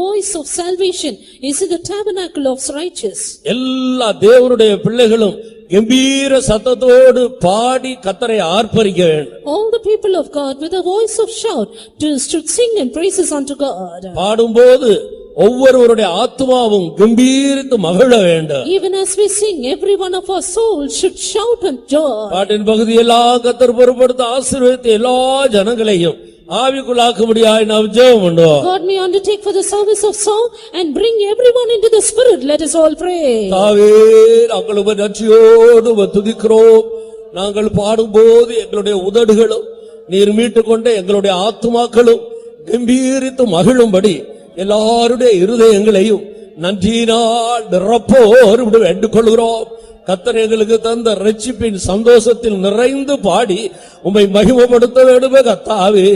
voice of salvation is in the tabernacle of righteous. எல்லா தேவனுடைய பிள்ளைகளும் கம்பீர சத்தத்தோடு பாடி கர்த்தரை ஆர்ப்பரிக்க வேண்டும். All the people of God with a voice of shout should sing and praises unto God. பாடும்போது ஒவ்வொருவருடைய ஆத்துமாவும் கம்பீரித்து மகிழ வேண்டும். Even as we sing, every one of our souls should shout and joy. பாட்டின் பகுதியெல்லாம் கர்த்தர் பொறுப்படுத்த ஆசீர்வதித்த எல்லா ஜனங்களையும் ஆவிக்குள்ளாக்கும்படியாய் நாம் ஜெபம் பண்ணுவோம். God may undertake for the service of song and bring everyone into the spirit. Let us all pray. தாவே நாங்கள் உம்மை நன்றியோடு துதிக்கிறோம். நாங்கள் பாடும்போது எங்களுடைய உதடுகளும் நீர் மீட்டுக்கொண்ட எங்களுடைய ஆத்துமாக்களும் கம்பீரித்து மகிழும்படி எல்லாருடைய இருதயங்களையும் நன்றியினால் நிரப்போடு வேண்டிக் கொள்கிறோம். கர்த்தர் எங்களுக்கு தந்த இரட்சிப்பின் சந்தோஷத்தில் நிறைந்து பாடி உம்மை மகிமைப்படுத்த வேண்டுமே கர்த்தாவே.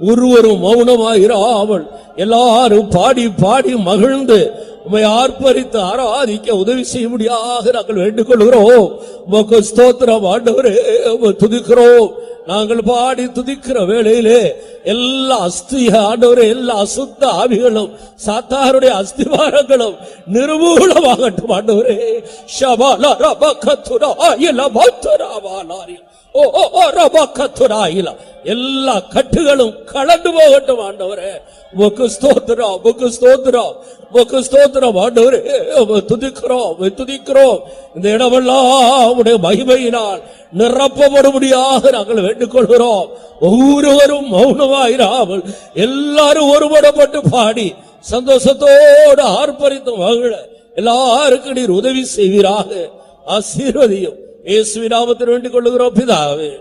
ஒருவரும் மௌனமாயிராமல் எல்லாரும் பாடி பாடி மகிழ்ந்து உம்மை ஆர்ப்பரித்து ஆராதிக்க உதவி செய்யும்படியாக நாங்கள் வேண்டிக் கொள்கிறோம். உமக்கு ஸ்தோத்திரம் ஆண்டவரே, உம்மை துதிக்கிறோம். நாங்கள் பாடி துதிக்கிற வேளையிலே எல்லா ஆண்டவரே, எல்லா அசுத்த ஆவிகளும் சாத்தாருடைய அஸ்திவாரங்களும் நிர்மூலமாகட்டும் ஆண்டவரே. ஷபால ரபகத்துராயில பத்ராவாலாரி ஓ ரபகத்துராயில எல்லா கட்டுகளும் கலந்து போகட்டும் ஆண்டவரே. உமக்கு ஸ்தோத்திரம், உமக்கு ஸ்தோத்திரம், உமக்கு ஸ்தோத்திரம் ஆண்டவரே. துதிக்கிறோம், துதிக்கிறோம். இந்த இடமெல்லாம் உடைய மகிமையினால் நிரப்பப்படும்படியாக நாங்கள் வேண்டிக் கொள்கிறோம். ஒவ்வொருவரும் மௌனமாயிராமல் எல்லாரும் ஒருபடப்பட்டு பாடி சந்தோஷத்தோடு ஆர்ப்பரித்து மகிழ எல்லாருக்கும் நீர் உதவி செய்வீராக. ஆசீர்வதியும் இயேசுவின் நாமத்தில் வேண்டிக் கொள்கிறோம் பிதாவே.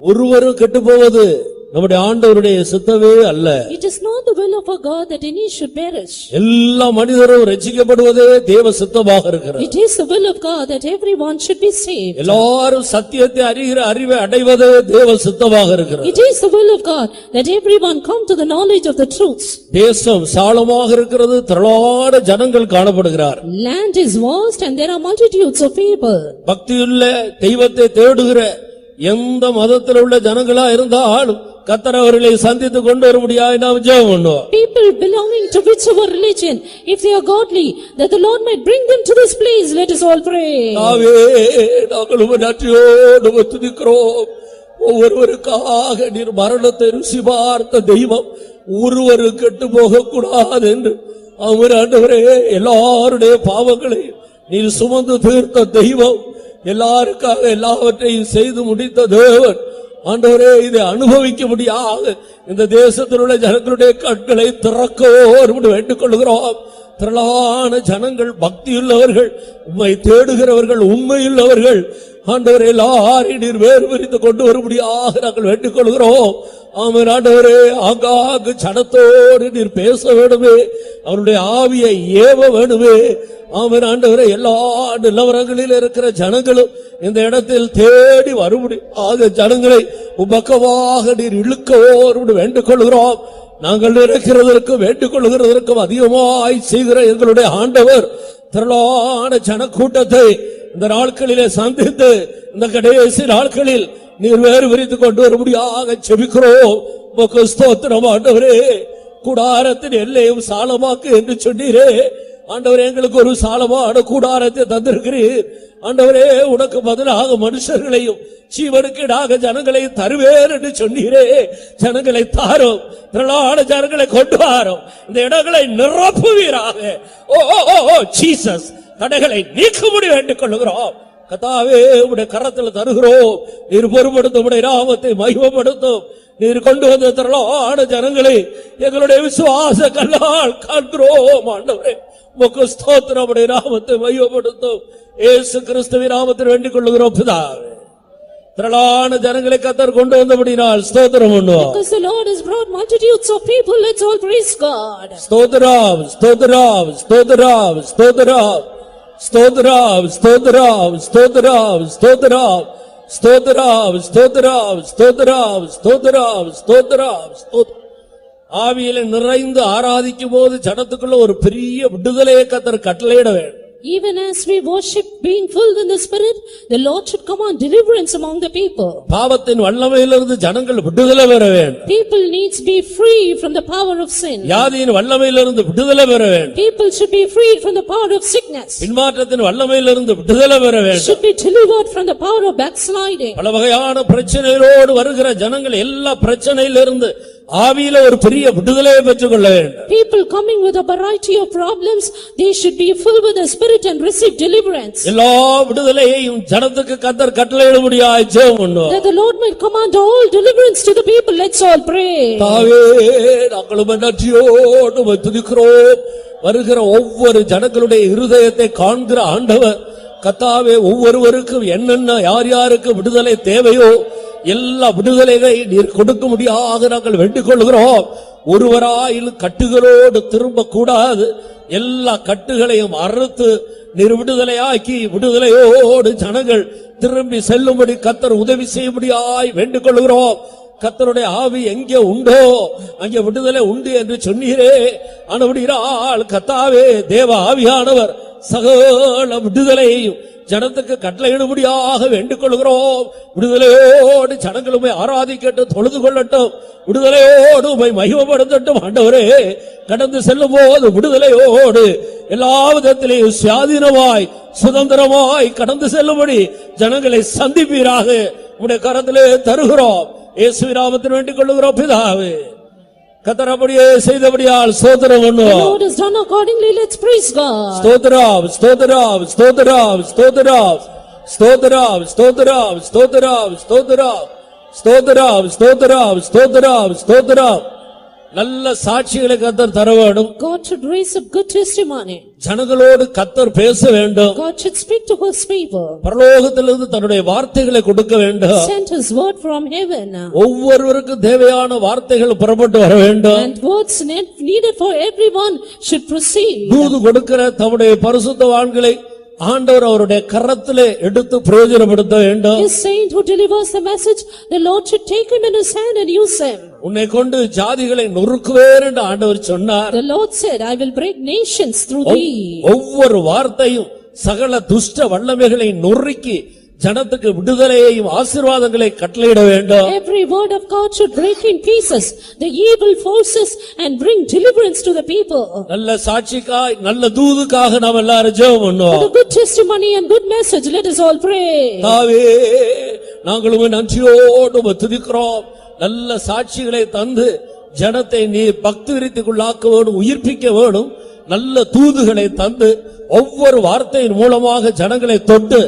ஒருவரும் கெட்டு போவது நம்முடைய ஆண்டவருடைய சித்தமே அல்ல. It is not the will of our God that any should perish. எல்லா மனிதரும் ரட்சிக்கப்படுவதே தேவ சித்தமாக இருக்கிறது. It is the will of God that everyone should be saved. எல்லாரும் சத்தியத்தை அறிகிற அறிவை அடைவதே தேவ சித்தமாக இருக்கிறது. It is the will of God that everyone come to the knowledge of the truths. தேசம் சாலமாக இருக்கிறது, திரளான ஜனங்கள் காணப்படுகிறார். Land is vast and there are multitudes of people. பக்தியுள்ள தெய்வத்தை தேடுகிற எந்த மதத்தில் உள்ள ஜனங்களா இருந்தாலும் கர்த்தர் அவர்களை சந்தித்து கொண்டு வரும்படியாக நாம் ஜெபம் பண்ணுவோம். People belonging to whichever religion, if they are godly, that the Lord might bring them to this place. Let us all pray. ஆவே நாங்கள் உம்மை நன்றியோடு துதிக்கிறோம். ஒவ்வொருவருக்காக நீர் மரணத்தை ருசி பார்த்த தெய்வம், ஒருவரு கெட்டு போக கூடாது என்று அவர் ஆண்டவரே எல்லாருடைய பாவங்களை நீர் சுமந்து தீர்த்த தெய்வம், எல்லாருக்காக எல்லாவற்றையும் செய்து முடித்த தேவன் ஆண்டவரே, இதை அனுபவிக்க முடியாத இந்த தேசத்தில் உள்ள ஜனங்களுடைய கண்களை திறக்கோடு வேண்டிக் கொள்கிறோம். திரளான ஜனங்கள், பக்தியுள்ளவர்கள், உம்மை தேடுகிறவர்கள், உண்மையுள்ளவர்கள் ஆண்டவரே, எல்லாரையும் நீர் வேறு பிரித்து கொண்டு வரும்படியாக நாங்கள் வேண்டிக் கொள்கிறோம். ஆமென் ஆண்டவரே, ஆங்காங்கு ஜனத்தோடு நீர் பேச வேண்டுமே, அவருடைய ஆவியை ஏவ வேண்டுமே. ஆமென் ஆண்டவரே, எல்லா நிலவரங்களில் இருக்கிற ஜனங்களும் இந்த இடத்தில் தேடி வரும்படி ஆக ஜனங்களை உபக்கமாக நீர் இழுக்கவோடு வேண்டிக் கொள்கிறோம். நாங்கள் இருக்கிறதற்கு வேண்டிக் கொள்கிறதற்கும் அதிகமாய் செய்கிற எங்களுடைய ஆண்டவர் திரளான ஜனக்கூட்டத்தை இந்த நாட்களிலே சந்தித்து இந்த கடைசி நாட்களில் நீர் வேறு விரித்து கொண்டு வரும்படியாக செபிக்கிறோம். உமக்கு ஸ்தோத்திரம் ஆண்டவரே. கூடாரத்தின் எல்லையும் சாலமாக்கு என்று சொன்னீரே ஆண்டவரே, எங்களுக்கு ஒரு சாலமான கூடாரத்தை தந்திருக்கிறீர் ஆண்டவரே. உனக்கு பதிலாக மனுஷர்களையும் ஜீவனுக்கீடாக ஜனங்களையும் தருவேன் என்று சொன்னீரே. ஜனங்களை தாரும், திரளான ஜனங்களை கொண்டு வாரும், இந்த இடங்களை நிரப்புவீராக. ஓ ஜீசஸ், தடைகளை நீக்கும்படி வேண்டிக் கொள்ளுகிறோம். கர்த்தாவே, உடைய கரத்தில் தருகிறோம். நீர் பொறுப்படுத்தும், உடைய நாமத்தை மகிமைப்படுத்தும். நீர் கொண்டு வந்த திரளான ஜனங்களை எங்களுடைய விசுவாச கல்லால் காண்கிறோம் ஆண்டவரே. உமக்கு ஸ்தோத்திரம், உடைய நாமத்தை மகிமைப்படுத்தும். இயேசு கிறிஸ்துவின் நாமத்தில் வேண்டிக் கொள்ளுகிறோம் பிதாவே. திரளான ஜனங்களை கர்த்தர் கொண்டு வந்தபடியால் ஸ்தோத்திரம் பண்ணுவோம். Because the Lord has brought multitudes of people, let's all praise God. ஸ்தோத்திரம், ஸ்தோத்திரம், ஸ்தோத்திரம், ஸ்தோத்திரம், ஸ்தோத்திரம், ஸ்தோத்திரம், ஸ்தோத்திரம், ஸ்தோத்திரம், ஸ்தோத்திரம், ஸ்தோத்திரம், ஸ்தோத்திரம், ஸ்தோத்திரம், ஸ்தோத்திரம், ஸ்தோத்திரம். ஆவியில நிறைந்து ஆராதிக்கும் போது ஜனத்துக்குள்ள ஒரு பெரிய விடுதலையை கர்த்தர் கட்டளையிட வேண்டும். Even as we worship being filled in the Spirit, the Lord should command deliverance among the people. பாவத்தின் வல்லமையிலிருந்து ஜனங்கள் விடுதலை பெற வேண்டும். People needs be free from the power of sin. வியாதியின் வல்லமையிலிருந்து விடுதலை பெற வேண்டும். People should be freed from the power of sickness. பின்மாற்றத்தின் வல்லமையிலிருந்து விடுதலை பெற வேண்டும். Should be delivered from the power of backsliding. பல வகையான பிரச்சனைகளோடு வருகிற ஜனங்கள் எல்லா பிரச்சனையிலிருந்து ஆவியில ஒரு பெரிய விடுதலையை பெற்றுக் கொள்ள வேண்டும். People coming with a variety of problems, they should be filled with the Spirit and receive deliverance. எல்லா விடுதலையையும் ஜனத்துக்கு கர்த்தர் கட்டளையிடும்படியாய் ஜெபம் பண்ணுவோம். That the Lord might command all deliverance to the people. Let's all pray. தாவே நாங்கள் நன்றியோடு உம்மை துதிக்கிறோம். வருகிற ஒவ்வொரு ஜனங்களுடைய இருதயத்தை காண்கிற ஆண்டவர் கர்த்தாவே, ஒவ்வொருவருக்கும் என்னென்ன யார் யாருக்கு விடுதலை தேவையோ எல்லா விடுதலைகளை நீர் கொடுக்க முடியாக நாங்கள் வேண்டிக் கொள்கிறோம். ஒருவராயிலும் கட்டுகளோடு திரும்ப கூடாது. எல்லா கட்டுகளையும் அறுத்து நீர் விடுதலையாக்கி விடுதலையோடு ஜனங்கள் திரும்பி செல்லும்படி கர்த்தர் உதவி செய்யும்படியாய் வேண்டிக் கொள்கிறோம். கர்த்தருடைய ஆவி எங்கே உண்டோ அங்கே விடுதலை உண்டு என்று சொன்னீரே. ஆனபடியால் கர்த்தாவே, தேவ ஆவியானவர் சகல விடுதலையையும் ஜனத்துக்கு கட்டளையிடும்படியாக வேண்டிக் கொள்கிறோம். விடுதலையோடு ஜனங்கள் உம்மை ஆராதிக்கட்டும், தொழுது கொள்ளட்டும். விடுதலையோடு உம்மை மகிமைப்படுத்தட்டும். ஆண்டவரே, கடந்து செல்லும் போது விடுதலையோடு எல்லா விதத்திலேயும் சுயாதீனமாய் சுதந்திரமாய் கடந்து செல்லும்படி ஜனங்களை சந்திப்பீராக உம்முடைய கரத்திலே தருகிறோம். இயேசுவின் நாமத்தில் வேண்டிக் கொள்கிறோம் பிதாவே. கர்த்தர் அப்படியே செய்தபடியால் ஸ்தோத்திரம் The பண்ணுவோம். Lord has done accordingly. Let's praise God. ஸ்தோத்திரம் ஸ்தோத்திரம் ஸ்தோத்திரம் ஸ்தோத்திரம் ஸ்தோத்திரம் ஸ்தோத்திரம் ஸ்தோத்திரம் ஸ்தோத்திரம் ஸ்தோத்திரம் ஸ்தோத்திரம் ஸ்தோத்திரம் ஸ்தோத்திரம். நல்ல சாட்சிகளை கர்த்தர் தர வேண்டும். God should raise up good testimony. ஜனங்களோடு கர்த்தர் பேச வேண்டும். God should speak to his people. பரலோகத்திலிருந்து தன்னுடைய வார்த்தைகளை கொடுக்க வேண்டும். Send his word from heaven. ஒவ்வொருவருக்கும் தேவையான வார்த்தைகள் புறப்பட்டு வர வேண்டும். And words needed for everyone should proceed. தூது கொடுக்கிற தம்முடைய பரிசுத்தவான்களை ஆண்டவர் அவருடைய கரத்திலே எடுத்து பிரயோஜனப்படுத்த வேண்டும். His saint who delivers the message, the Lord should take him in his hand and use him. உன்னை கொண்டு ஜாதிகளை நொறுக்குவேன் என்று ஆண்டவர் சொன்னார். The Lord said, I will break nations through thee. ஒவ்வொரு வார்த்தையும் சகல துஷ்ட வல்லமைகளை நொறுக்கி ஜனத்துக்கு விடுதலையையும் ஆசீர்வாதங்களை கட்டளையிட வேண்டும். Every word of God should break in pieces the evil forces and bring deliverance to the people. நல்ல சாட்சிக்காய் நல்ல தூதுக்காக நாம் எல்லாரும் ஜெபம் For பண்ணுவோம். the good testimony and good message, let us all pray. தாவே, நாங்கள் உம்மை நன்றியோடு உம்மை துதிக்கிறோம். நல்ல சாட்சிகளை தந்து ஜனத்தை நீ பக்தி விருத்திக்குள்ளாக்க வேணும், உயிர்ப்பிக்க வேணும். நல்ல தூதுகளை தந்து ஒவ்வொரு வார்த்தையின் மூலமாக ஜனங்களை தொட்டு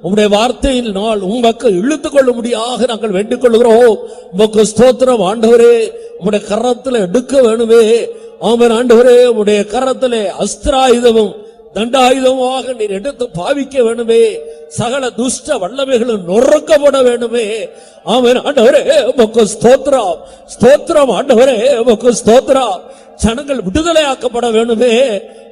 உம்முடைய வார்த்தையின் நாள் உமக்கு இழுத்துக் கொள்ளும்படியாக நாங்கள் வேண்டிக் கொள்கிறோம். உமக்கு ஸ்தோத்திரம் ஆண்டவரே. உம்முடைய கரத்தில் எடுக்க வேணுமே. ஆமென் ஆண்டவரே, உம்முடைய கரத்திலே அஸ்திராயுதமும் தண்டாயுதமாக நீர் எடுத்து பாவிக்க வேணுமே. சகல துஷ்ட வல்லமைகளும் நொறுக்கப்பட வேணுமே. ஆமென் ஆண்டவரே, உமக்கு ஸ்தோத்திரம். ஸ்தோத்திரம் ஆண்டவரே, உமக்கு ஸ்தோத்திரம். ஜனங்கள் விடுதலையாக்கப்பட வேணுமே.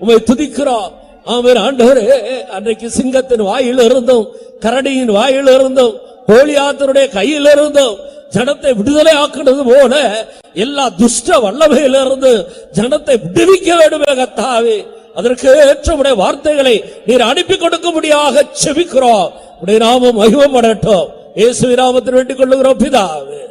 உம்மை துதிக்கிறோம். ஆமென் ஆண்டவரே, அன்றைக்கு சிங்கத்தின் வாயில் இருந்தும் கரடியின் வாயில் இருந்தும் கோலியாத்தருடைய கையில் இருந்தும் ஜனத்தை விடுதலை ஆக்கினது போல எல்லா துஷ்ட வல்லமையிலிருந்து ஜனத்தை விடுவிக்க வேண்டுமே கர்த்தாவே. அதற்கு ஏற்ற உடைய வார்த்தைகளை நீர் அனுப்பி கொடுக்கும்படியாக செபிக்கிறோம். உடைய நாமம் மகிமைப்படட்டும். இயேசுவின் நாமத்தில் வேண்டிக் கொள்ளுகிறோம் பிதாவே.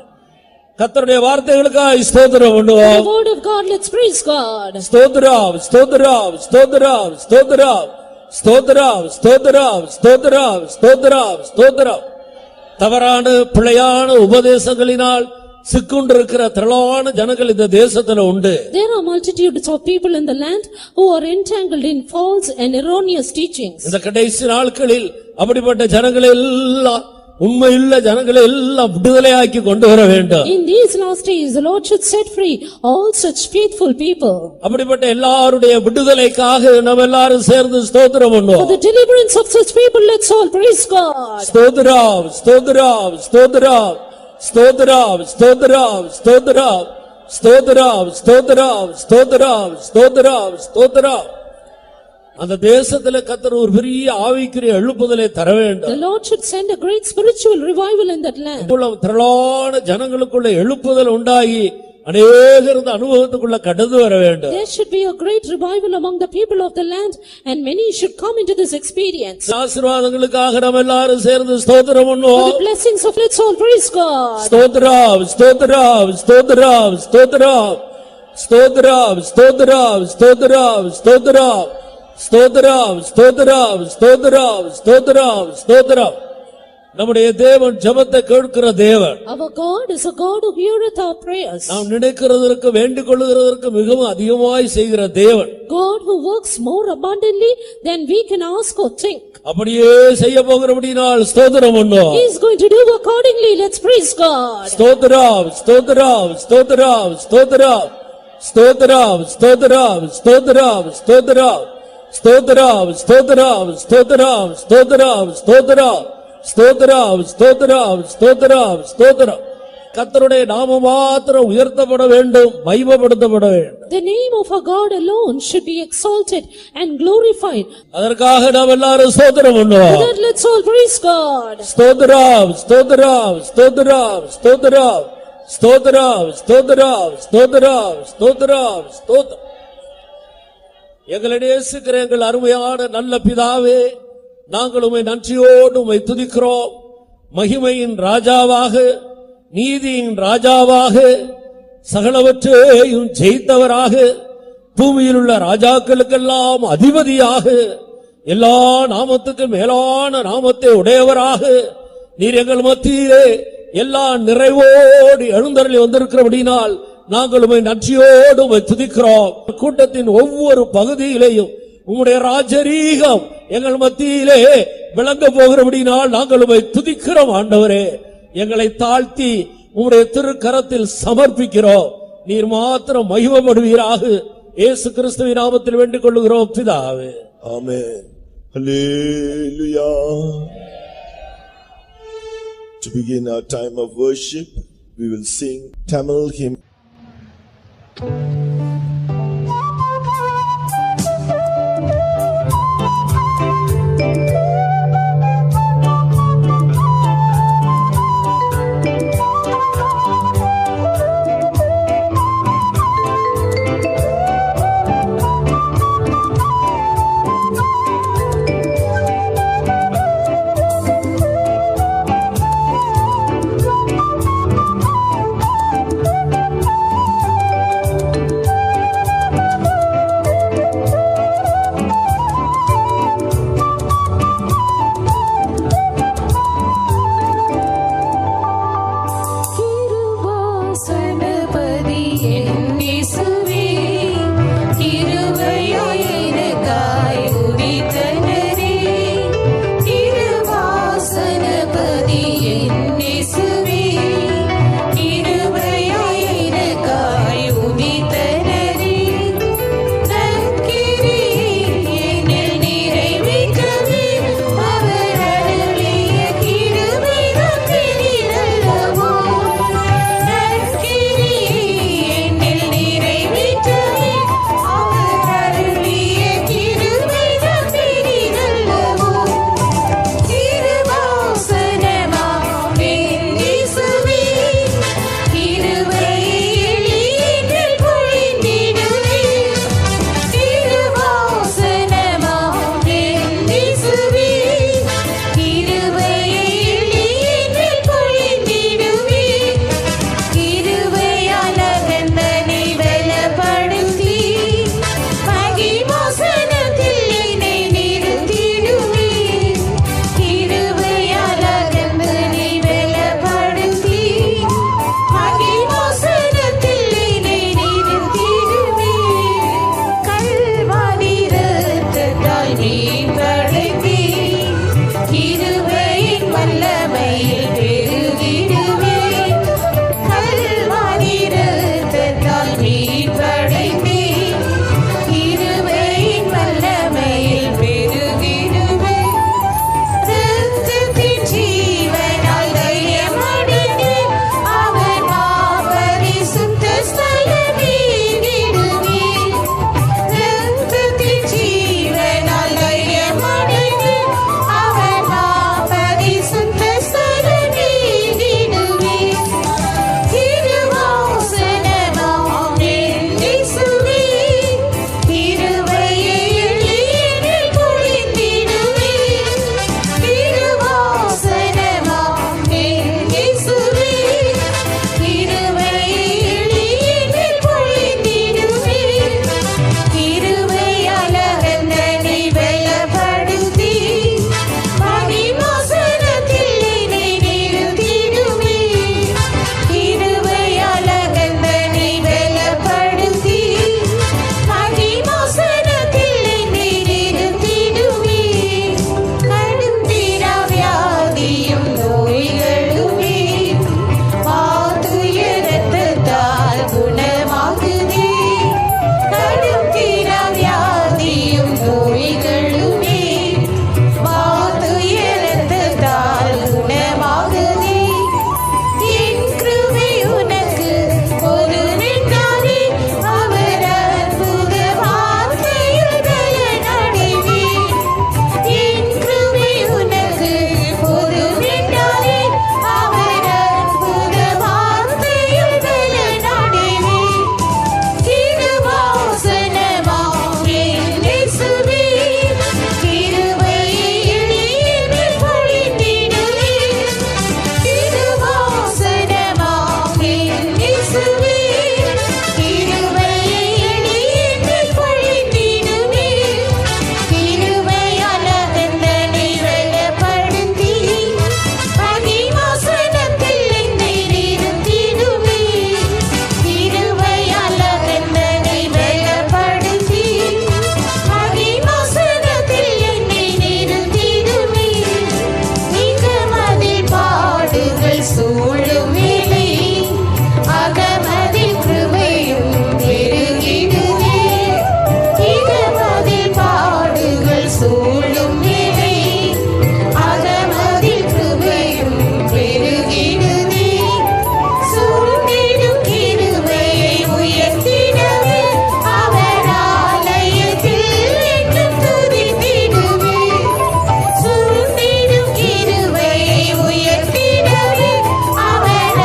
கர்த்தருடைய வார்த்தைகளுக்காக ஸ்தோத்திரம் பண்ணுவோம். The word of God, let's praise God. ஸ்தோத்திரம் ஸ்தோத்திரம் ஸ்தோத்திரம் ஸ்தோத்திரம் ஸ்தோத்திரம் ஸ்தோத்திரம் ஸ்தோத்திரம் ஸ்தோத்திரம் ஸ்தோத்திரம். தவறான பிழையான உபதேசங்களினால் சிக்குண்டிருக்கிற திரளான ஜனங்கள் இந்த தேசத்துல உண்டு. There are multitudes of people in the land who are entangled in false and erroneous teachings. இந்த கடைசி நாட்களில் அப்படிப்பட்ட ஜனங்களை எல்லாம் உண்மையுள்ள ஜனங்களை எல்லாம் விடுதலையாக்கி கொண்டு வர வேண்டும். In these last days, the Lord should set free all such faithful people. அப்படிப்பட்ட எல்லாருடைய விடுதலைக்காக நாம் எல்லாரும் சேர்ந்து ஸ்தோத்திரம் பண்ணுவோம். For the deliverance of such people, let's all praise God. ஸ்தோத்திரம் ஸ்தோத்திரம் ஸ்தோத்திரம் ஸ்தோத்திரம் ஸ்தோத்திரம் ஸ்தோத்திரம் ஸ்தோத்திரம் ஸ்தோத்திரம் ஸ்தோத்திரம் ஸ்தோத்திரம் ஸ்தோத்திரம். அந்த தேசத்துல கர்த்தர் ஒரு பெரிய ஆவிக்குரிய எழுப்புதலை தர வேண்டும். The Lord should send a great spiritual revival in that land. திரளான ஜனங்களுக்குள்ள எழுப்புதல் உண்டாகி அநேகர் இந்த அனுபவத்துக்குள்ள கடந்து வர வேண்டும். There should be a great revival among the people of the land and many should come into this experience. ஆசீர்வாதங்களுக்காக நாம் எல்லாரும் சேர்ந்து ஸ்தோத்திரம் For பண்ணுவோம். the blessings of let's all praise God. ஸ்தோத்திரம் ஸ்தோத்திரம் ஸ்தோத்திரம் ஸ்தோத்திரம் ஸ்தோத்திரம் ஸ்தோத்திரம் ஸ்தோத்திரம் ஸ்தோத்திரம் ஸ்தோத்திரம் ஸ்தோத்திரம் ஸ்தோத்திரம் ஸ்தோத்திரம் ஸ்தோத்திரம். நம்முடைய தேவன் ஜெபத்தை கேட்கிற தேவன். Our God is a God who heareth our prayers. நாம் நினைக்கிறதற்கு வேண்டிக் கொள்ளுகிறதற்கு மிகவும் அதிகமாய் செய்கிற தேவன். God who works more abundantly than we can ask or think. அப்படியே செய்ய போகிறபடியால் ஸ்தோத்திரம் பண்ணுவோம். He is going to do accordingly. Let's praise God. ஸ்தோத்திரம் ஸ்தோத்திரம் ஸ்தோத்திரம் ஸ்தோத்திரம் ஸ்தோத்திரம் ஸ்தோத்திரம் ஸ்தோத்திரம் ஸ்தோத்திரம் ஸ்தோத்திரம் ஸ்தோத்திரம் ஸ்தோத்திரம் ஸ்தோத்திரம் ஸ்தோத்திரம் ஸ்தோத்திரம் ஸ்தோத்திரம் ஸ்தோத்திரம் ஸ்தோத்திரம். கர்த்தருடைய நாமம் மாத்திரம் உயர்த்தப்பட வேண்டும், மகிமைப்படுத்தப்பட வேண்டும். The name of our God alone should be exalted and glorified. அதற்காக நாம் எல்லாரும் ஸ்தோத்திரம் பண்ணுவோம். For that, let's all praise God. ஸ்தோத்திரம் ஸ்தோத்திரம் ஸ்தோத்திரம் ஸ்தோத்திரம் ஸ்தோத்திரம் ஸ்தோத்திரம் ஸ்தோத்திரம் ஸ்தோத்திரம் ஸ்தோத்திரம். எங்களை நேசிக்கிற எங்கள் அருமையான நல்ல பிதாவே, நாங்கள் உம்மை நன்றியோடு உம்மை துதிக்கிறோம். மகிமையின் ராஜாவாக, நீதியின் ராஜாவாக, சகலவற்றையும் ஜெயித்தவராக, பூமியில் உள்ள ராஜாக்களுக்கெல்லாம் அதிபதியாக, எல்லா நாமத்துக்கு மேலான நாமத்தை உடையவராக நீர் எங்கள் மத்தியிலே எல்லா நிறைவோடு எழுந்தருளி வந்திருக்கிறபடினால் நாங்கள் உம்மை நன்றியோடு உம்மை துதிக்கிறோம். கூட்டத்தின் ஒவ்வொரு பகுதியிலேயும் உம்முடைய ராஜரீகம் எங்கள் மத்தியிலே விளங்க போகிறபடினால் நாங்கள் உம்மை துதிக்கிறோம். ஆண்டவரே, எங்களை தாழ்த்தி உம்முடைய திருக்கரத்தில் சமர்ப்பிக்கிறோம். நீர் மாத்திரம் மகிமைப்படுவீராக. இயேசு கிறிஸ்துவின் நாமத்தில் வேண்டிக் கொள்ளுகிறோம் பிதாவே. Amen. Hallelujah. To begin our time of worship, we will sing Tamil hymn. பாடுகள் சூழும் வேளை அகமதில் கிருபையும் பெருகிடுமே. இகமதில் பாடுகள் சூழும் வேளை அகமதில் கிருபையும் பெருகிடுமே. சுருண்டிடும் கிருபையை உயர்த்திடவே அவர் ஆலயத்தில் என்றும் துதித்திடுவே. சுருண்டிடும் கிருபையை உயர்த்திடவே அவர்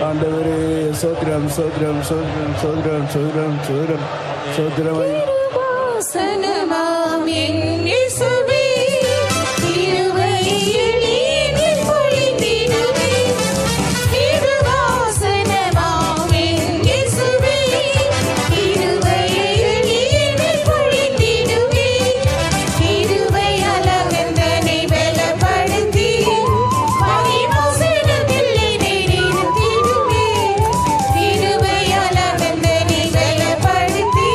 ஆண்டவரே சோத்ரம் சோத்ரம் சோத்ரம் சோத்ரம் சோத்ரம் சோத்ரம் சோத்ரமை வாசனமாம் என் இயேசுவே, கிருபையை எளிதில் பொழிந்திடுவே. திருவாசனமாம் என் இயேசுவே, கிருபையை எளிதில் பொழிந்திடுவே. கிருபையால் அகந்தனை பலப்படுத்தி, மகிமாசனத்தில் என்னை நிறுத்திடுவே. கிருபையால் அகந்தனை பலப்படுத்தி,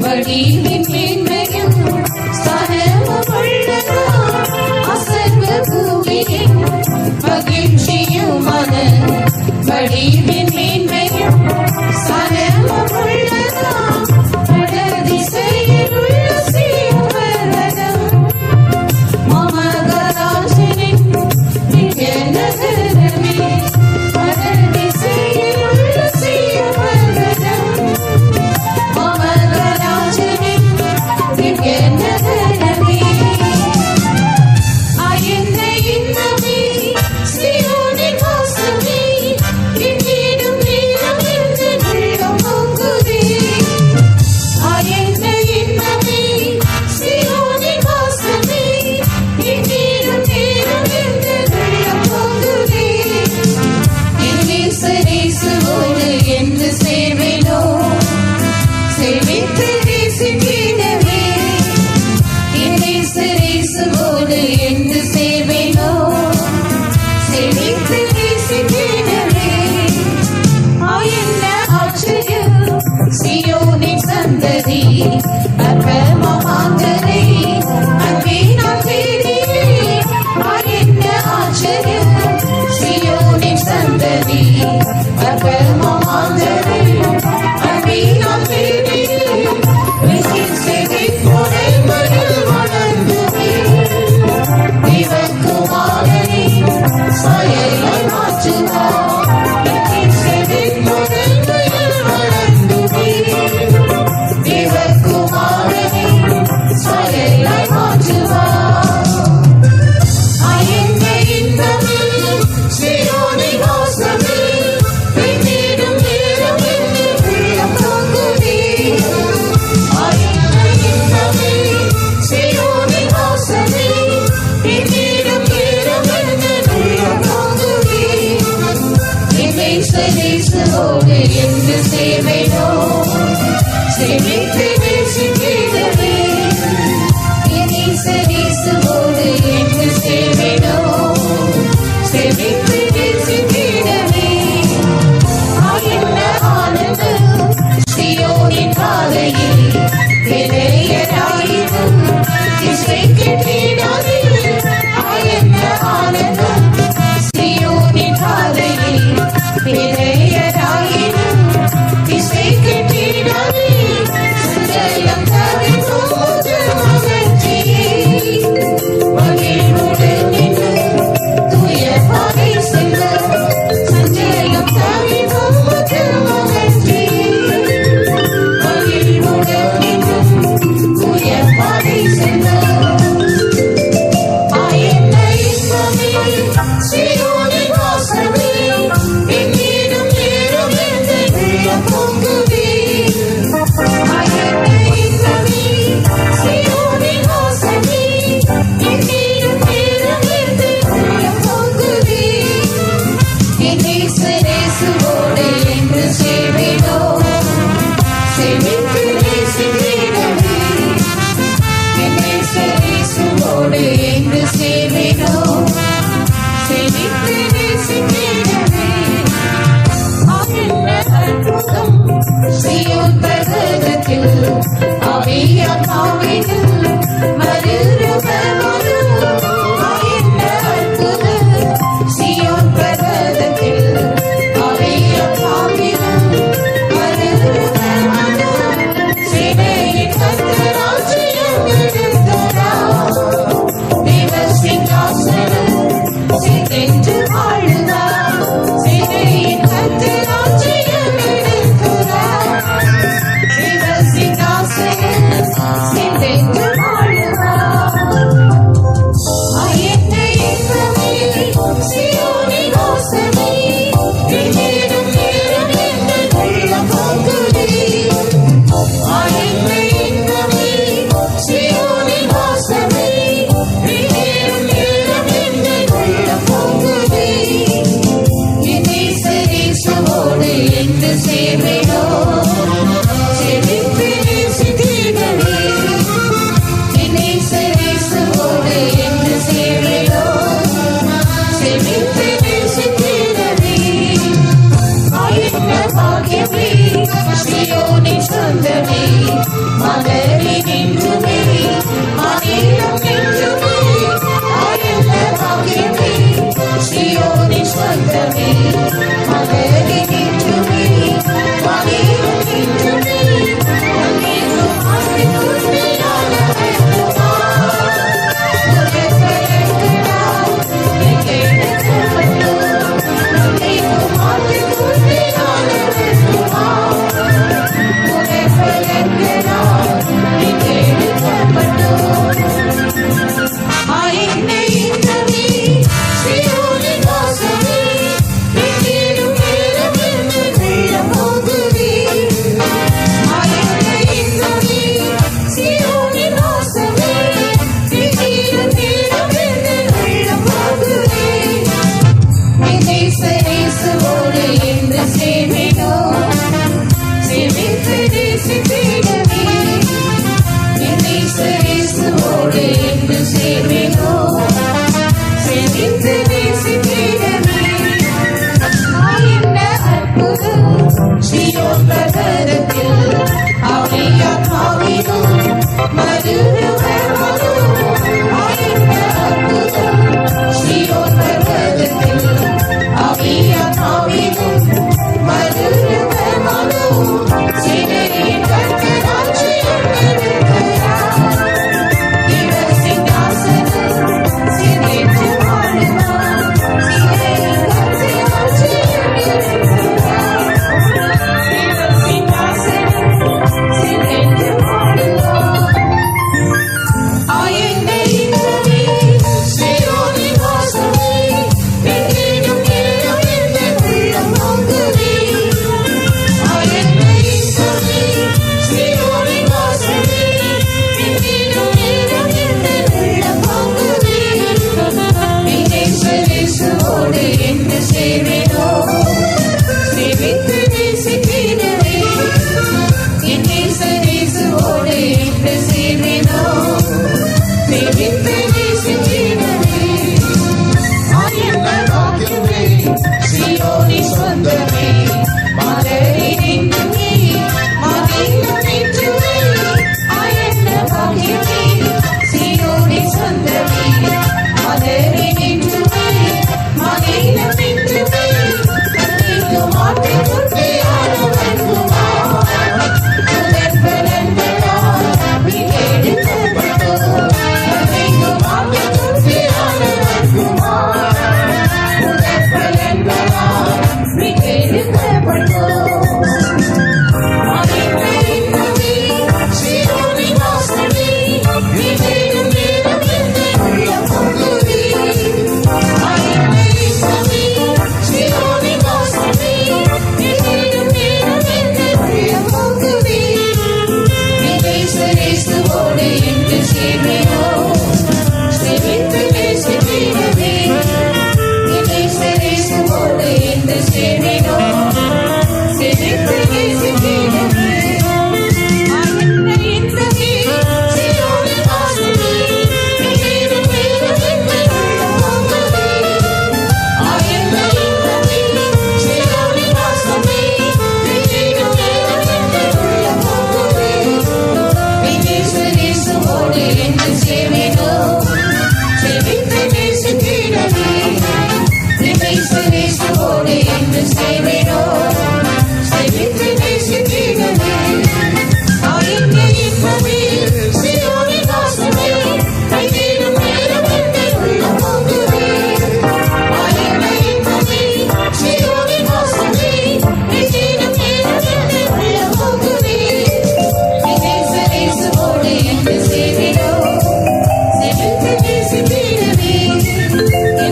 வடிவின் மேன்மையும் ஸ்தானமும் உள்ளதா அசர்வ பூமியின் மகிழ்ச்சியுமான வடிவின் மேன்மையும் ஸ்தானமும் உள்ளதா வடதிசையில் உள்ள சீவர்வதம் மமகராஜனின் திவ்ய நகரமே வடதிசையில் உள்ள சீவர்வதம் மமகராஜனின் திவ்ய நகரமே ஆயந்த இன்னமே சீயோனின் வாசமே எங்கேனும் நீலம் என்று உள்ளம் பொங்குதே ஆயந்த இன்னமே சீயோனின் வாசமே எங்கேனும் நீலம் என்று உள்ளம் பொங்குதே இயேசுவோடு என்று சேர்வேனோ சேவித்து நேசித்திடவே இயேசுவோடு என்று சேர்வேனோ சேவித்து நேசித்திடவே ஆயன்ன ஆச்சரியம் சீயோனின் சந்ததி அற்பமாங்கரை அன்பே நான் தேடியே ஆயன்ன ஆச்சரியம் சீயோனின் சந்ததி அற்பமாங்கரை அன்பே நான் தேடியே வெற்றின் சேவை கொடை மயில் வளர்ந்துமே தேவகுமாரனே சாயலாய் மாற்றுவார் வெற்றின் சேவை கொடை மயில் வளர்ந்துமே தேவகுமாரனே சாயலாய் மாற்றுவார் ஆயந்த இன்பமே சீயோனின் வாசமே வெற்றிடும் நேரம் என்று உள்ளம் பொங்குதே ஆயந்த இன்பமே சீயோனின் வாசமே வெற்றிடும் நேரம் என்று உள்ளம் பொங்குதே இயேசுவோடு என்று சேவைனோ சேவித்து நேசித்திடவே இயேசுவோடு என்று சேவைனோ சேவித்து நேசித்திடவே ஆயன்ன ஆனந்தம் சீயோனின் பாதையில் இளையராயினும் இசைக்கிட்டிடாதே ஆயன்ன ஆனந்தம் சீயோனின் பாதையில் இளையராயினும் இசைக்கிட்டிடாதே சஞ்சலம் தவிர்க்கும் மகிழ்ச்சியே மகிழ்வுடன் நின்று தூய பாதை செல்ல சஞ்சலம் தவிர்க்கும் மகிழ்ச்சியே மகிழ்வுடன் நின்று தூய பாதை செல்ல ஆயன்ன இன்பமே சீயோனின் வாசமே எங்கேனும் நேரம் என்று உள்ளம் பொங்குதே ஆயன்ன இன்பமே சீயோனின் வாசமே எங்கேனும் நேரம் என்று உள்ளம் பொங்குதே இயேசுவோடு என்று சேவைனோ சேவித்து நேசித்திடவே இயேசுவோடு என்று சேவைனோ சேவித்து நேசித்திடவே ஆயன்ன அற்புதம் சீயோன் பர்வதத்தில் ஆவியாத்மாவினில் மறுரூபமாகும் ஆயன்ன அற்புதம் சீயோன் பர்வதத்தில் ஆவியாத்மாவினில் மறுரூபமாகும் சேனையின் கர்த்தராஜ்யம் எடுத்தோரா என்று சேர்வேனோ சேவித்து நேசிக்கிறமே என்ன அற்புதம் சீயோன் பர்வதத்தில் ஆவியாத்மாவிலும் மதுரவரும் என்ன அற்புதம் சீயோன் பர்வதத்தில் ஆவியாத்மாவிலும் மதுரவரும் சேனையின் கர்த்தராட்சியம் இருக்கிறார் இவர் சிங்காசனம் சிறையேற்று வாழுவார் சேனையின் கர்த்தராட்சியம் இருக்கிறார் இவர் சிங்காசனம் சிறையேற்று வாழுவார் ஆயனை இன்பமே சீயோனின் வாசமே என்றேனும் நேரம் என்ற உள்ளம் பொங்குவே ஆயனை இன்பமே சீயோனின் வாசமே என்றேனும் நேரம் என்ற உள்ளம் பொங்குவே இயேசுவோடு என்று சேர்வேனோ சேவித்து நேசிக்கிறவே இயேசுவோடு என்று சேர்வேனோ சேவித்து நேசிக்கிறவே ஆயன வாக்கியமே சீயோனின் சொந்தமே மலரின் இன்பமே மகிழும் நின்றுவே ஆயன வாக்கியமே சீயோனின் சொந்தமே மலரின் இன்பமே மகிழும் நின்றுவே கண்ணிலும் மாட்டு குட்டியானவன் குமார் முதற் பலன்களால் மீட்டெடுக்கப்பட்டோம் கண்ணிலும் மாட்டு குட்டியானவன் குமார் முதற் பலன்களால் மீட்டெடுக்கப்பட்டோம் ஆயனை இன்பமே சீயோனின் வாசமே என்றேனும் நேரம் என்ற உள்ளம் பொங்குவே ஆயனை இன்பமே சீயோனின் வாசமே என்றேனும் நேரம் என்ற உள்ளம் பொங்குவே இயேசுவோடு என்று சேர்வேனோ சேவித்து நேசிக்கிறவே இயேசுவோடு என்று சேர்வேனோ சேவித்து நேசிக்கிறவே ஆயனை இன்பமே சீயோனின் வாசமே என்றேனும் நேரம் என்ற உள்ளம் பொங்குவே ஆயனை இன்பமே சீயோனின் வாசமே என்றேனும் நேரம் என்ற உள்ளம் பொங்குவே இயேசுவோடு என்று சேர்வேனோ சேவித்து நேசிக்கிறவே இயேசுவோடு என்று சேர்வேனோ சேவித்து நேசிக்கிறவே ஆயனை இன்பமே சீயோனின் வாசமே என்றேனும் நேரம் என்ற உள்ளம் பொங்குவே ஆயனை இன்பமே சீயோனின் வாசமே என்றேனும் நேரம் என்ற உள்ளம் பொங்குவே இயேசுவோடு என்று சேர்வேனோ சேவித்து நேசிக்கிறவே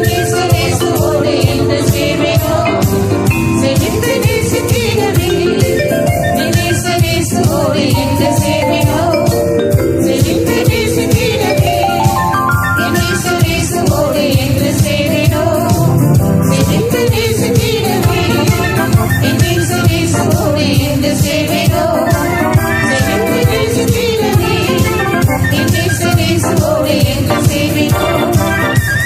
இயேசுவோடு என்று சேர்வேனோ சேவித்து நேசிக்கிறவே இயேசுவோடு என்று சேர்வேனோ சேவித்து நேசிக்கிறவே இயேசுவோடு என்று சேர்வேனோ சேவித்து நேசிக்கிறவே இயேசுவோடு என்று சேர்வேனோ சேவித்து நேசிக்கிறவே இயேசுவோடு என்று சேர்வேனோ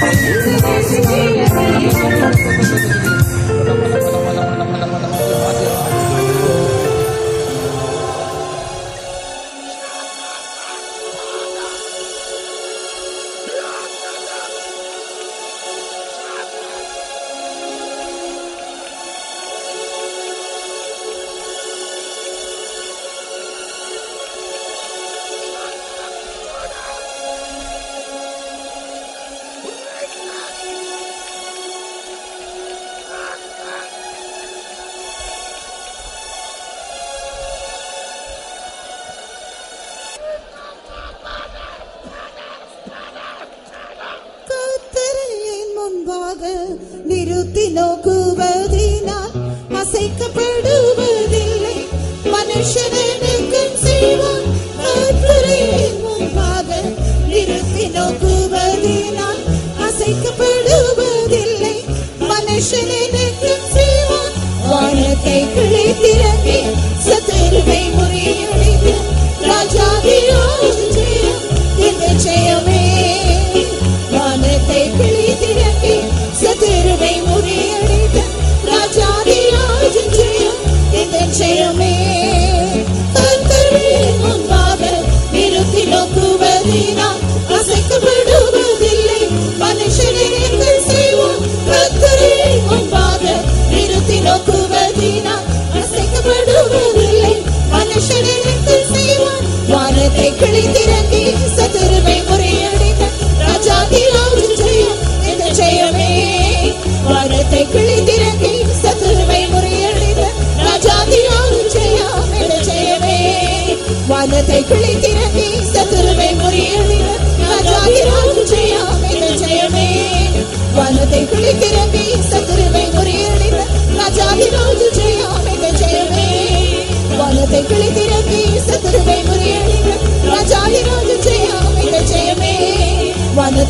சேவித்து நேசிக்கிறவே கர்த்தரின் முன்பாக நிறுத்தி நோக்குவதினால் அசைக்கப்படுவதில்லை மனுஷனுக்கும் செய்வான் கர்த்தரின் முன்பாக நிறுத்தி நோக்குவதினால் அசைக்கப்படுவதில்லை மனுஷனுக்கும் செய்வான் வானத்தை கிளை திறந்து சத்துருவை முறியடித்து ராஜாதிராஜ ஜெயம் இந்த ஜெயமே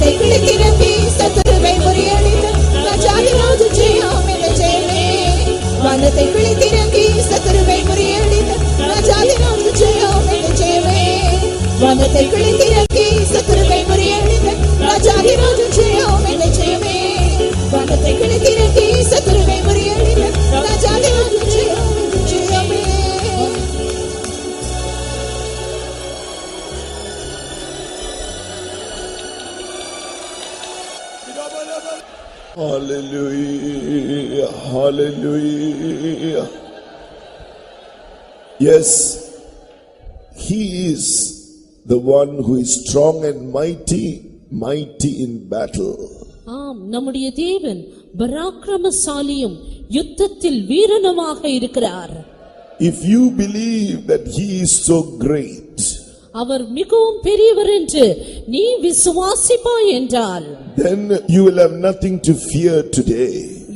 வானத்தை கிழிக்கிறங்கி சத்துருவை முறியடித்து ராஜாதிராஜ ஜெயம் என்ற ஜெயமே வானத்தை கிழிக்கிறங்கி சத்துருவை முறியடித்து ராஜாதிராஜ ஜெயம் என்ற ஜெயமே வானத்தை கிழிக்கிறங்கி சத்துருவை முறியடித்து ராஜாதிராஜ ஜெயம் என்ற ஜெயமே வானத்தை கிழிக்கிறங்கி சத்துருவை முறியடித்து ராஜாதிராஜ ஜெயம் என்ற ஜெயமே Hallelujah, hallelujah. Yes, He is the one who is strong and mighty in battle. ஆம், நம்முடைய தேவன் பராக்கிரமசாலியும் யுத்தத்தில் வீரனுமாக இருக்கிறார். If you believe that He is so great, அவர் மிகவும் பெரியவர் என்று நீ விசுவாசிப்பாய் என்றால், then you will have nothing to fear today.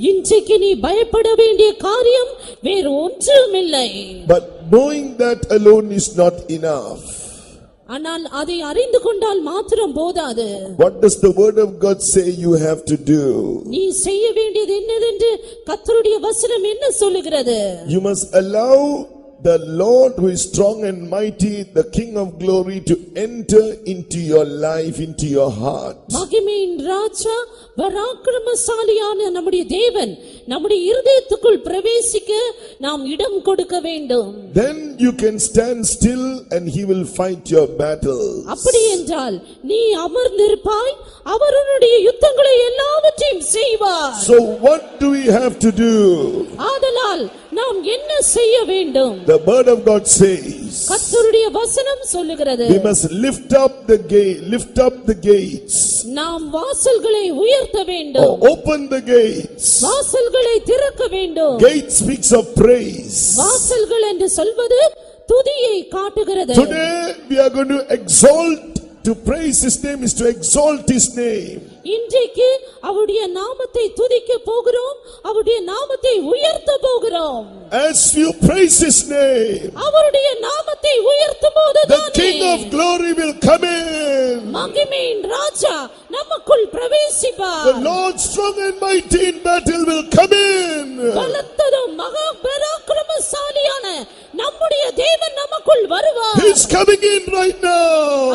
இன்றைக்கு நீ பயப்பட வேண்டிய காரியம் வேறு ஒன்றுமில்லை. But knowing that alone is not enough. ஆனால் அதை அறிந்து கொண்டால் மாத்திரம் போதாது. What does the word of God say you have to do? நீ செய்ய வேண்டியது என்னவென்று கர்த்தருடைய வசனம் என்ன சொல்லுகிறது? You must allow the Lord who is strong and mighty, the King of glory, to enter into your life, into your heart. மகிமையின் ராஜா பராக்கிரமசாலியான நம்முடைய தேவன் நம்முடைய இருதயத்துக்குள் பிரவேசிக்க நாம் இடம் கொடுக்க வேண்டும். Then you can stand still and He will fight your battles. அப்படி என்றால் நீ அமர்ந்திருப்பாய், அவர் உன்னுடைய யுத்தங்களை எல்லாவற்றையும் செய்வார். So what do we have to do? ஆதலால் நாம் என்ன செய்ய வேண்டும்? The word of God says, கர்த்தருடைய வசனம் சொல்லுகிறது, we must lift up the gates. நாம் வாசல்களை உயர்த்த வேண்டும். Or open the gates. வாசல்களை திறக்க வேண்டும். Gate speaks of praise. வாசல்கள் என்று சொல்வது துதியை காட்டுகிறது. Today we are going to exalt. To praise His name is to exalt His name. இன்றைக்கு அவருடைய நாமத்தை துதிக்க போகிறோம், அவருடைய நாமத்தை உயர்த்த போகிறோம். As you praise His name, அவருடைய நாமத்தை உயர்த்தும் போது the King of glory will come in. மகிமையின் ராஜா நமக்குள் பிரவேசிப்பார். The Lord strong and mighty in battle will come in. பலத்ததும் மகா பராக்கிரமசாலியான நம்முடைய தேவன் நமக்குள் வருவார். He is coming in right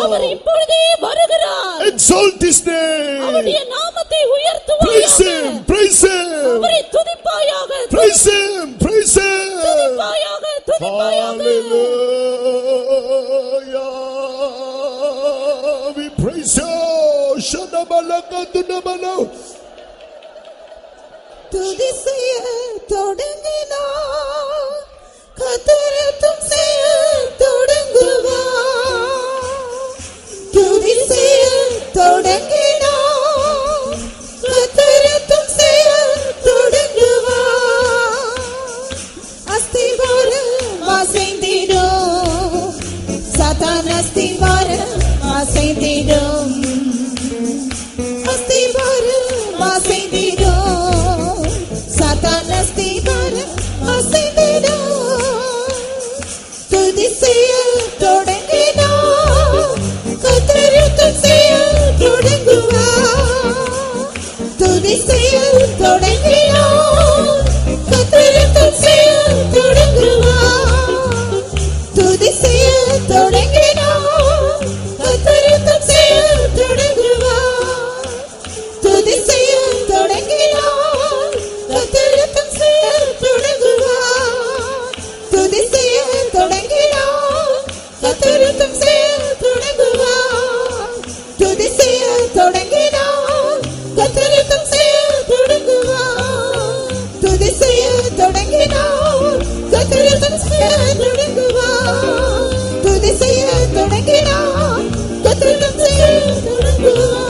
our now. இப்பொழுதே வருகிறார். Exalt His name. அவருடைய நாமத்தை உயர்த்துவாயாக. Praise Him, praise Him. அவரை துதிப்பாயாக. Praise Him, praise Him. துதிப்பாயாக, துதிப்பாயாக. Hallelujah. We praise You. Shadabalakadunabala. துதி செய்ய தொடங்கினார் கர்த்தரும் செய்ய தொடங்குவார். துதி செய்ய தொடங்கினார் கர்த்தரும் செய்ய தொடங்குவார். அஸ்திவாரம் அசைந்திடும், சாத்தான் அஸ்திவாரம் அசைந்திடும், அஸ்திவாரம் அசைந்திடும், சாத்தான் அஸ்திவாரம் அசைந்திடும். துதி செய்ய தொடங்கினார் கர்த்தரும் செய்ய தொடங்குவார். துதி செய்ய தொடங்கினார் கர்த்தரும் செய்ய தொடங்குவார். துதி செய்ய தொடங்கினார் கர்த்தரும் செய்ய தொடங்குவார். துதி செய்ய தொடங்கினார் கர்த்தரும் செய்ய தொடங்குவார். துதி செய்ய தொடங்கினார் கர்த்தரும் செய்ய தொடங்குவார். துதி செய்ய தொடங்கினார் கர்த்தரும் செய்ய தொடங்குவார். துதி செய்ய தொடங்கினார் கர்த்தரும் செய்ய தொடங்குவார். துதி செய்ய தொடங்கினார் கர்த்தரும் செய்ய தொடங்குவார்.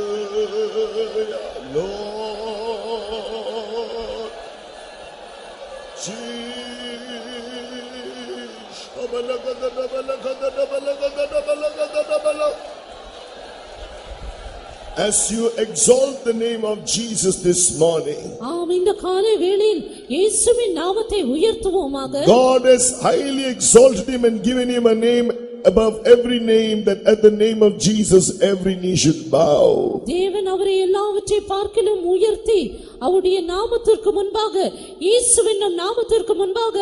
Hallelujah, Lord Jesus. As you exalt the name of Jesus this morning, ஆம், இந்த காலை வேளையில் இயேசுவின் நாமத்தை உயர்த்துவோமாக. God has highly exalted him and given him a name above every name, that at the name of Jesus every knee should bow. தேவன் அவரை எல்லாவற்றை பார்க்கிலும் உயர்த்தி அவருடைய நாமத்திற்கு முன்பாக, இயேசுவின் நாமத்திற்கு முன்பாக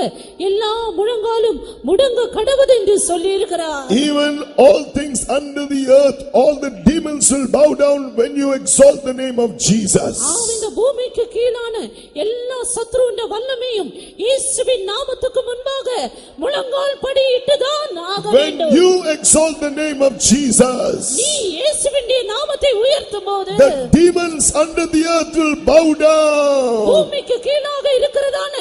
எல்லா முழங்காலும் முடங்க கடவது என்று சொல்லியிருக்கிறார். Even all things under the earth, all the demons will bow down when you exalt the name of Jesus. ஆம், இந்த பூமிக்கு கீழான எல்லா சத்துருவின் வல்லமையும் இயேசுவின் நாமத்துக்கு முன்பாக முழங்கால் படியிட்டுதான் ஆக வேண்டும். When you exalt the name of Jesus, நீ இயேசுவின் நாமத்தை உயர்த்தும்போது the demons under the earth will bow down. பூமிக்கு கீழாக இருக்கிறதான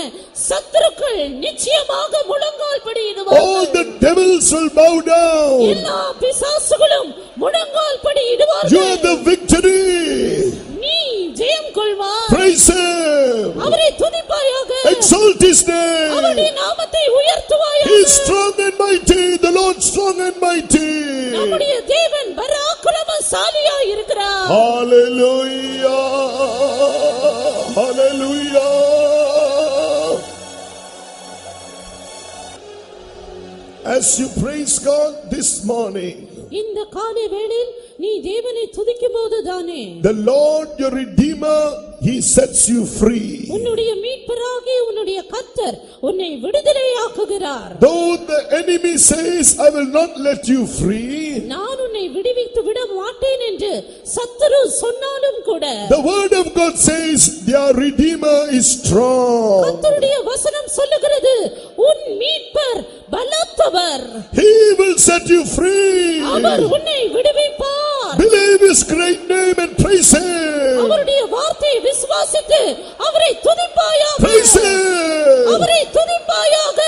சத்துருக்கள் நிச்சயமாக முழங்கால் படியிடுவார்கள். All the devils will bow down. எல்லா பிசாசுகளும் முழங்கால் படியிடுவார்கள். You have the victory. நீ ஜெயம் கொள்வாய். Praise him. அவரை துதிப்பாயாக. Exalt his name. அவருடைய நாமத்தை உயர்த்துவாயாக. He is strong and mighty. The Lord strong and mighty. நம்முடைய தேவன் பராக்கிரமசாலியாய் இருக்கிறார். Hallelujah. Hallelujah. As you praise God this morning, இந்த காலை வேளையில் நீ தேவனை துதிக்கும்போது தானே the Lord your Redeemer, he sets you free. உன்னுடைய மீட்பராகிய உன்னுடைய கர்த்தர் உன்னை விடுதலையாக்குகிறார். Though the enemy says, I will not let you free, நான் உன்னை விடுவித்து விட மாட்டேன் என்று சத்துரு சொன்னாலும் கூட the word of God says, their Redeemer is strong. கர்த்தருடைய வசனம் சொல்லுகிறது, உன் மீட்பர் பலத்தவர். He will set you free. அவர் உன்னை விடுவிப்பார். Believe his great name and praise him. அவருடைய வார்த்தையை விசுவாசித்து அவரை துதிப்பாயாக. Praise him. அவரை துதிப்பாயாக.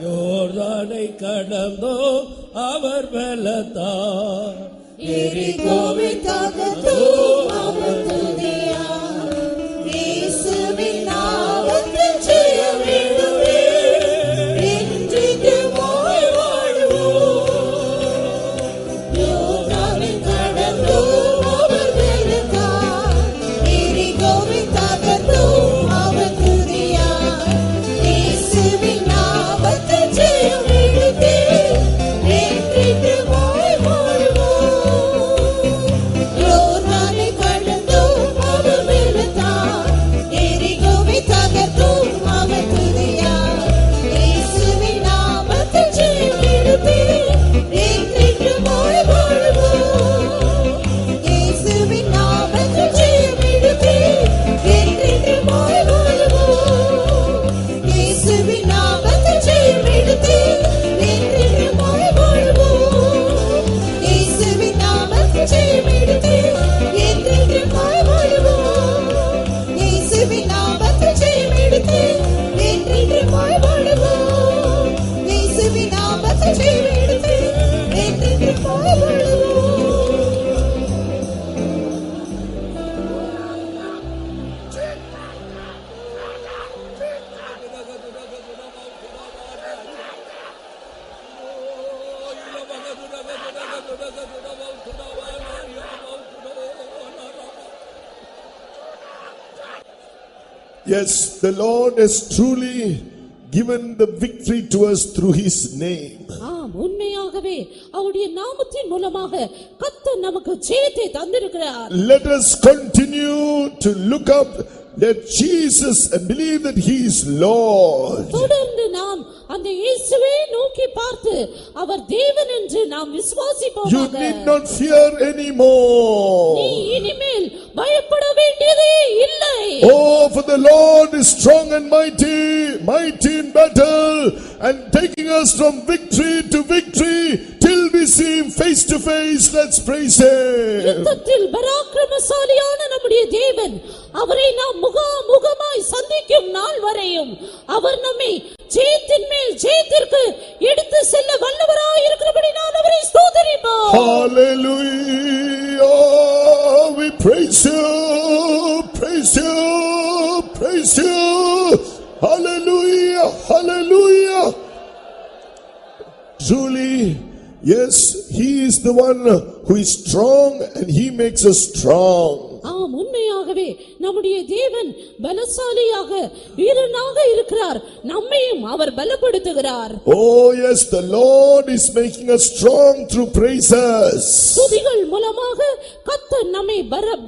யோர்தானை கடந்தோ அவர் பலத்தார், எரிகோவை தகர்த்தோம் அவர் துதியால். இயேசுவின் நாமத்தில் ஜெயமெடுவே, என்றென்றுமாய் வாழ்வோம். யோர்தானை கடந்தோம் அவர் பலத்தால். எரிகோவை தகர்த்தோம் அவர் துதியால். இயேசுவின் நாமத்தில் ஜெயமெடுவே, என்றென்றுமாய் வாழ்வோம். யோர்தானை கடந்தோம் அவர் பலத்தால். எரிகோவை தகர்த்தோம் அவர் துதியால். இயேசுவின் நாமத்தில் ஜெயமெடுவே, என்றென்றுமாய் வாழ்வோம். இயேசுவின் நாமத்தில் ஜெயமெடுவே, என்றென்றுமாய் வாழ்வோம். இயேசுவின் நாமத்தில் ஜெயமெடுவே, என்றென்றுமாய் வாழ்வோம். இயேசுவின் நாமத்தில் ஜெயமெடுவே, என்றென்றுமாய் வாழ்வோம். இயேசுவின் நாமத்தில் ஜெயமெடுவே, என்றென்றுமாய் வாழ்வோம். இயேசுவின் நாமத்தில் ஜெயமெடுவே, என்றென்றுமாய் வாழ்வோம். Yes, the Lord has truly given the victory to us through his name. ஆம், உண்மையாகவே அவருடைய நாமத்தின் மூலமாக கர்த்தர் நமக்கு ஜெயத்தை தந்திருக்கிறார். Let us continue to look up at Jesus and believe that he is Lord. தொடர்ந்து நாம் அந்த இயேசுவை நோக்கி பார்த்து அவர் தேவன் என்று நாம் You விசுவாசிப்போமாக. need not fear anymore. நீ இனிமேல் பயப்பட வேண்டியதே இல்லை. Oh, for the Lord is strong and mighty, mighty in battle, and taking us from victory to victory till we see him face to face. Let's praise him. யுத்தத்தில் பராக்கிரமசாலியான நம்முடைய தேவன், அவரை நாம் முகமாய் சந்திக்கும் நாள் வரையும் அவர் நம்மை ஜெயத்தின் மேல் ஜெயத்திற்கு எடுத்து செல்ல வல்லவராய் இருக்கிறபடி நான் அவரை ஸ்தோத்திரிப்போம். Hallelujah. We praise you, praise you, praise you. Hallelujah, hallelujah. Truly, yes, he is the one who is strong and he makes us strong. ஆம், உண்மையாகவே நம்முடைய தேவன் பலசாலியாக வீரனாக இருக்கிறார். நம்மையும் அவர் பலப்படுத்துகிறார். Oh yes, the Lord is making us strong through praises. துதிகள் மூலமாக கர்த்தர் நம்மை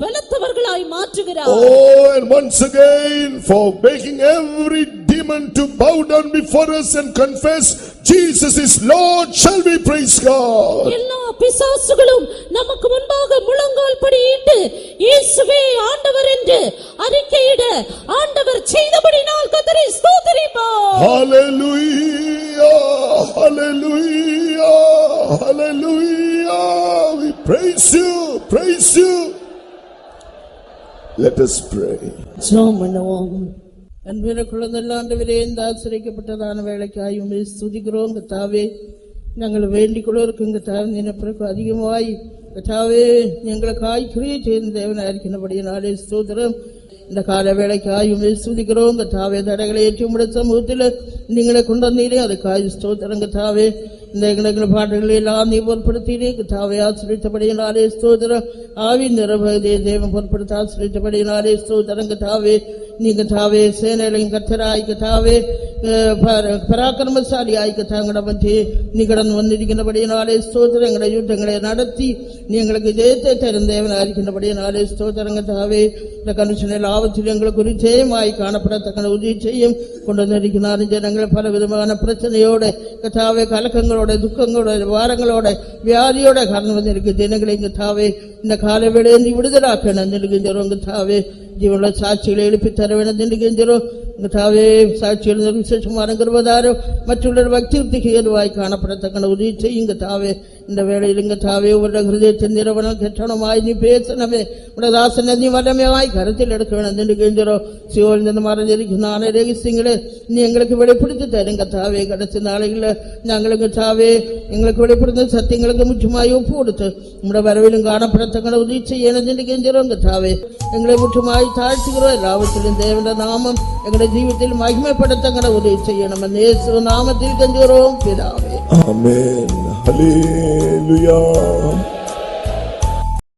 பலத்தவர்களாய் மாற்றுகிறார். Oh, and once again for making every demon to bow down before us and confess Jesus is Lord, shall we praise God. எல்லா பிசாசுகளும் நமக்கு முன்பாக முழங்கால் படியிட்டு இயேசுவே ஆண்டவர் என்று அறிக்கையிட ஆண்டவர் செய்தபடியால் கர்த்தரை ஸ்தோத்திரிப்போம். Hallelujah, hallelujah, hallelujah. We praise you, praise you. Let us pray. ஜெபம் பண்ணுவோம். அன்பிற குழந்தைகள் ஆண்டவரே, இந்த ஆசிரியக்கப்பட்டதான வேலைக்காய் உம்மை ஸ்துதிக்கிறோம் கர்த்தாவே. நாங்கள் வேண்டிக் கொள்வதற்கு கர்த்தாவே நினைப்பிற்கு அதிகமாய் கர்த்தாவே எங்களுக்காய் கிரியை செய்த தேவனாய் இருக்கின்றபடியினாலே ஸ்தோத்திரம். இந்த கால வேலைக்காய் உம்மை ஸ்துதிக்கிறோம் கர்த்தாவே. தடைகளை ஏற்றி உம்முடைய சமூகத்தில் நீங்களை கொண்டு வந்தீரே, அதுக்காய் ஸ்தோத்திரம் கர்த்தாவே. இந்த எங்களுக்கு பாட்டுகளை எல்லாம் நீ பொருட்படுத்தினே கர்த்தாவே, ஆசிரியத்தபடியினாலே ஸ்தோத்திரம். ஆவி நிரபதியை தேவன் பொருட்படுத்த ஆசிரியத்தபடியினாலே ஸ்தோத்திரம் கர்த்தாவே. நீ கர்த்தாவே சேனைகளின் கர்த்தராய் கர்த்தாவே, பராக்கிரமசாலியாய் கர்த்தாங்களை பற்றி நீ கடந்து வந்திருக்கின்றபடியினாலே ஸ்தோத்திரம். எங்களை யுத்தங்களை நடத்தி நீ எங்களுக்கு ஜெயத்தை தரும் தேவனாய் இருக்கின்றபடியினாலே ஸ்தோத்திரம் கர்த்தாவே. இந்த கனுஷனில் ஆபத்தில் எங்களுக்கு ஒரு ஜெயமாய் காணப்படத்தக்க உதவி செய்யும் கொண்டு வந்திருக்கிறார். ஜனங்கள் பல விதமான பிரச்சனையோட கர்த்தாவே, கலக்கங்களோட, துக்கங்களோட, வாரங்களோட, வியாதியோட கடந்து வந்திருக்கு ஜனங்களை கர்த்தாவே. இந்த கால வேளையை நீ விடுதலாக்க நந்திருக்கின்றோம் கர்த்தாவே. ஜீவனுள்ள சாட்சிகளை எழுப்பி தர வேண்டும் என்று கெஞ்சிரோம் கர்த்தாவே. சாட்சிகள் விசேஷமான கிருபைதாரும் மற்றொரு பக்திக்கு ஏதுவாய் காணப்படத்தக்க உதவி செய்யும் கர்த்தாவே. இந்த வேளையில் கர்த்தாவே உடைய ஹிருதயத்தின் நிறுவனம் கெட்டணமாய் நீ பேசனவே, உடைய தாசனை நீ வல்லமையாய் கருத்தில் எடுக்க வேண்டும் என்று கெஞ்சிரோம். சிவோல் மறைஞ்சிருக்கிறான ரகசியங்களை நீ எங்களுக்கு வெளிப்படுத்தி தரும் கர்த்தாவே. கடைசி நாளைகளில் நாங்களுக்கு கர்த்தாவே எங்களுக்கு வெளிப்படுத்த சத்தியங்களுக்கு முற்றுமாய் ஒப்பு கொடுத்து உடைய வரவிலும் காணப்படத்தக்க உதவி செய்ய என்று கெஞ்சிரோம் கர்த்தாவே. எங்களை முற்றுமாய் தாழ்த்துகிறோம். எல்லாவற்றிலும் தேவனுடைய நாமம் எங்களுடைய ஜீவிதத்தில் மகிமைப்படுத்த உதவி செய்ய நம்ம இயேசு நாமத்தில் கெஞ்சுகிறோம் பிதாவே. Amen. Hallelujah.